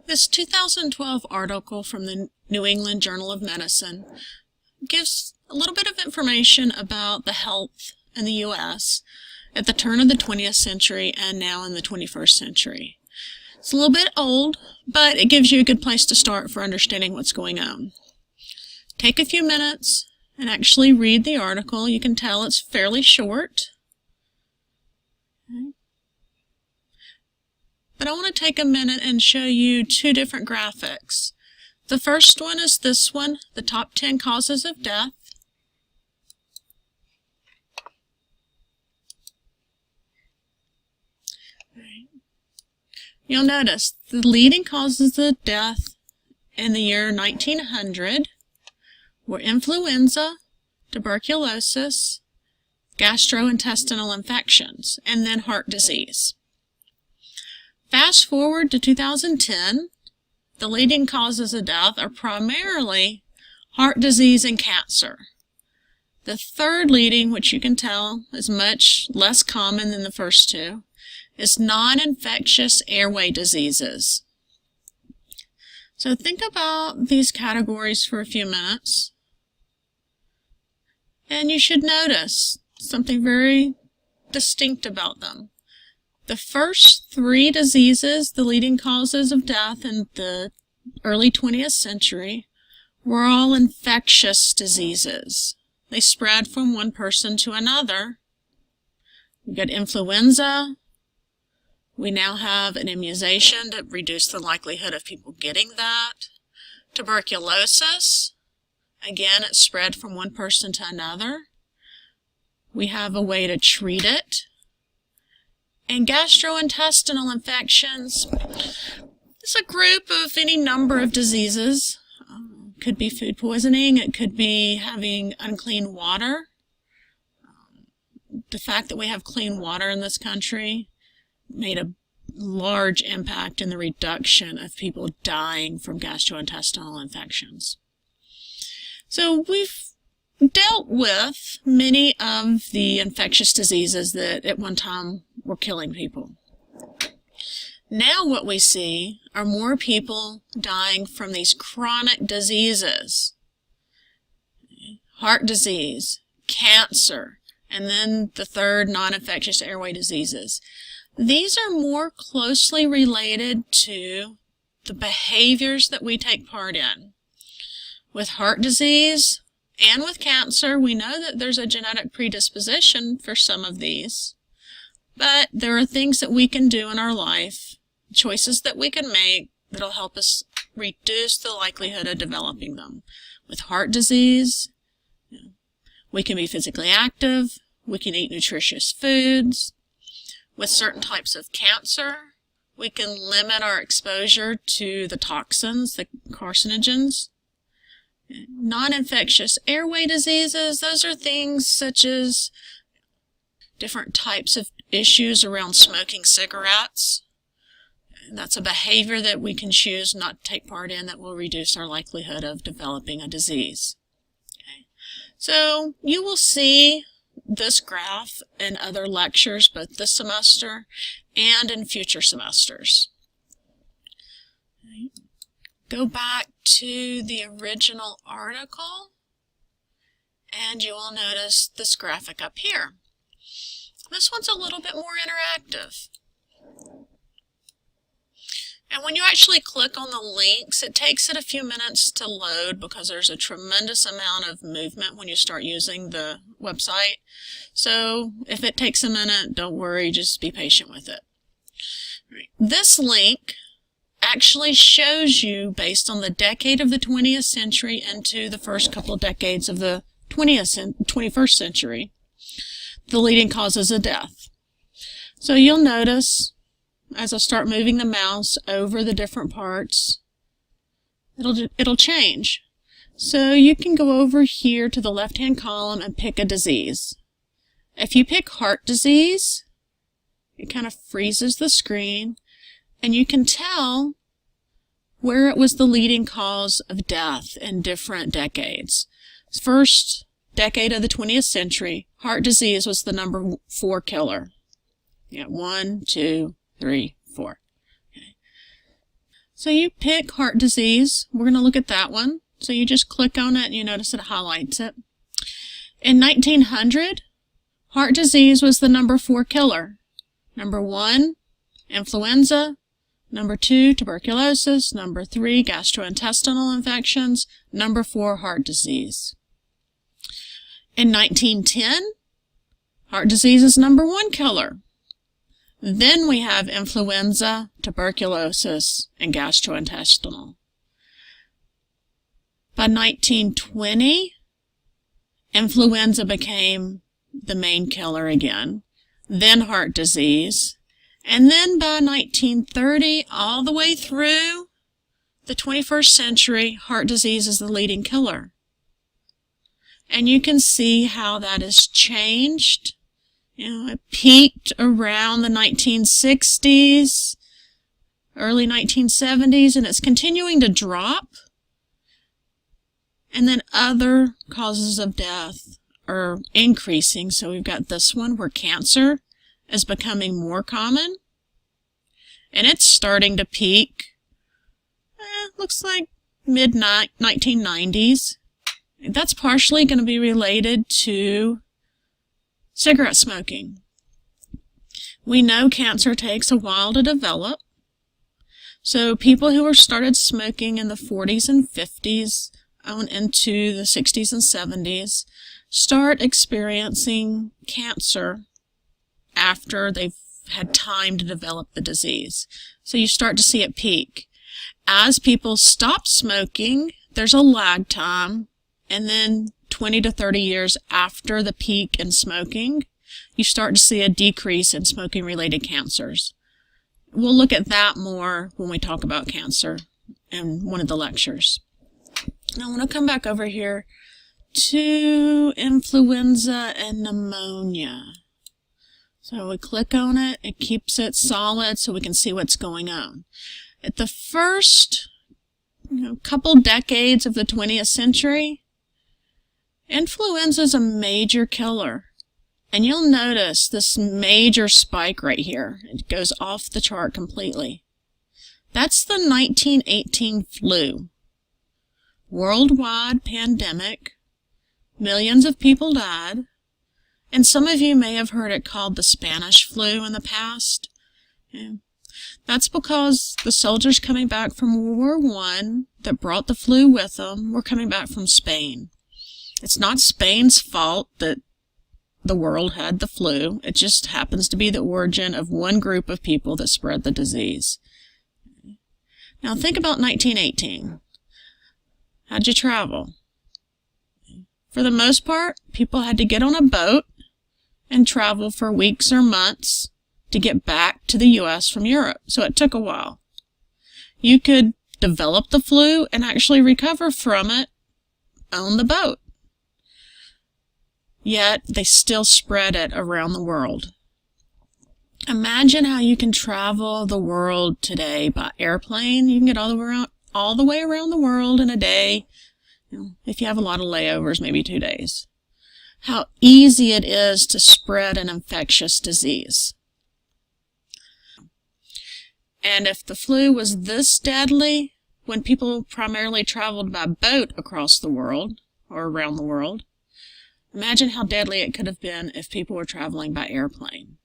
This 2012 article from the New England Journal of Medicine gives a little bit of information about the health in the U.S. at the turn of the 20th century and now in the 21st century. It's a little bit old, but it gives you a good place to start for understanding what's going on. Take a few minutes and actually read the article. You can tell it's fairly short. But I want to take a minute and show you two different graphics. The first one is this one, the top 10 causes of death. You'll notice the leading causes of death in the year 1900 were influenza, tuberculosis, gastrointestinal infections, and then heart disease. Fast forward to 2010, the leading causes of death are primarily heart disease and cancer. The third leading, which you can tell is much less common than the first two, is non-infectious airway diseases. So think about these categories for a few minutes, and you should notice something very distinct about them. The first three diseases, the leading causes of death in the early 20th century, were all infectious diseases. They spread from one person to another. We got influenza. We now have an immunization to reduce the likelihood of people getting that. Tuberculosis, again, it spread from one person to another. We have a way to treat it. And gastrointestinal infections is a group of any number of diseases. It could be food poisoning. It could be having unclean water. The fact that we have clean water in this country made a large impact in the reduction of people dying from gastrointestinal infections. So we've dealt with many of the infectious diseases that at one time were killing people. Now what we see are more people dying from these chronic diseases, heart disease, cancer, and then the third, non-infectious airway diseases. These are more closely related to the behaviors that we take part in. With heart disease and with cancer, we know that there's a genetic predisposition for some of these, but there are things that we can do in our life, choices that we can make that'll help us reduce the likelihood of developing them. With heart disease, we can be physically active, we can eat nutritious foods. With certain types of cancer, we can limit our exposure to the toxins, the carcinogens. Non-infectious airway diseases, those are things such as different types of issues around smoking cigarettes. And that's a behavior that we can choose not to take part in that will reduce our likelihood of developing a disease. Okay. So you will see this graph in other lectures, both this semester and in future semesters. Okay. Go back to the original article, and you will notice this graphic up here. This one's a little bit more interactive. And when you actually click on the links, it takes it a few minutes to load because there's a tremendous amount of movement when you start using the website. So if it takes a minute, don't worry, just be patient with it. This link actually shows you, based on the decade of the 20th century into the first couple of decades of the 21st century, the leading causes of death. So you'll notice, as I start moving the mouse over the different parts, it'll change. So you can go over here to the left-hand column and pick a disease. If you pick heart disease, it kind of freezes the screen, and you can tell where it was the leading cause of death in different decades. First decade of the 20th century, heart disease was the number 4 killer. Yeah, 1, 2, 3, 4. Okay. So you pick heart disease. We're going to look at that one. So you just click on it and you notice it highlights it. In 1900, heart disease was the number 4 killer. Number 1, influenza. Number 2, tuberculosis. Number 3, gastrointestinal infections. Number 4, heart disease. In 1910, heart disease is number 1 killer. Then we have influenza, tuberculosis, and gastrointestinal. By 1920, influenza became the main killer again, then heart disease, and then by 1930, all the way through the 21st century, heart disease is the leading killer. And you can see how that has changed. It peaked around the 1960s, early 1970s, and it's continuing to drop. And then other causes of death are increasing. So we've got this one where cancer is becoming more common, and it's starting to peak. Looks like mid-1990s. That's partially going to be related to cigarette smoking. We know cancer takes a while to develop. So people who were started smoking in the 40s and 50s on into the 60s and 70s start experiencing cancer after they've had time to develop the disease. So you start to see it peak. As people stop smoking, there's a lag time, and then 20 to 30 years after the peak in smoking, you start to see a decrease in smoking-related cancers. We'll look at that more when we talk about cancer in one of the lectures. Now I want to come back over here to influenza and pneumonia. So we click on it, it keeps it solid so we can see what's going on. At the first couple decades of the 20th century, influenza is a major killer. And you'll notice this major spike right here. It goes off the chart completely. That's the 1918 flu. Worldwide pandemic. Millions of people died. And some of you may have heard it called the Spanish flu in the past. That's because the soldiers coming back from World War I that brought the flu with them were coming back from Spain. It's not Spain's fault that the world had the flu. It just happens to be the origin of one group of people that spread the disease. Now think about 1918. How'd you travel? For the most part, people had to get on a boat and travel for weeks or months to get back to the U.S. from Europe. So it took a while. You could develop the flu and actually recover from it on the boat. Yet they still spread it around the world. Imagine how you can travel the world today by airplane. You can get all the way around the world in a day. If you have a lot of layovers, maybe 2 days. How easy it is to spread an infectious disease. And if the flu was this deadly, when people primarily traveled by boat across the world, or around the world, imagine how deadly it could have been if people were traveling by airplane.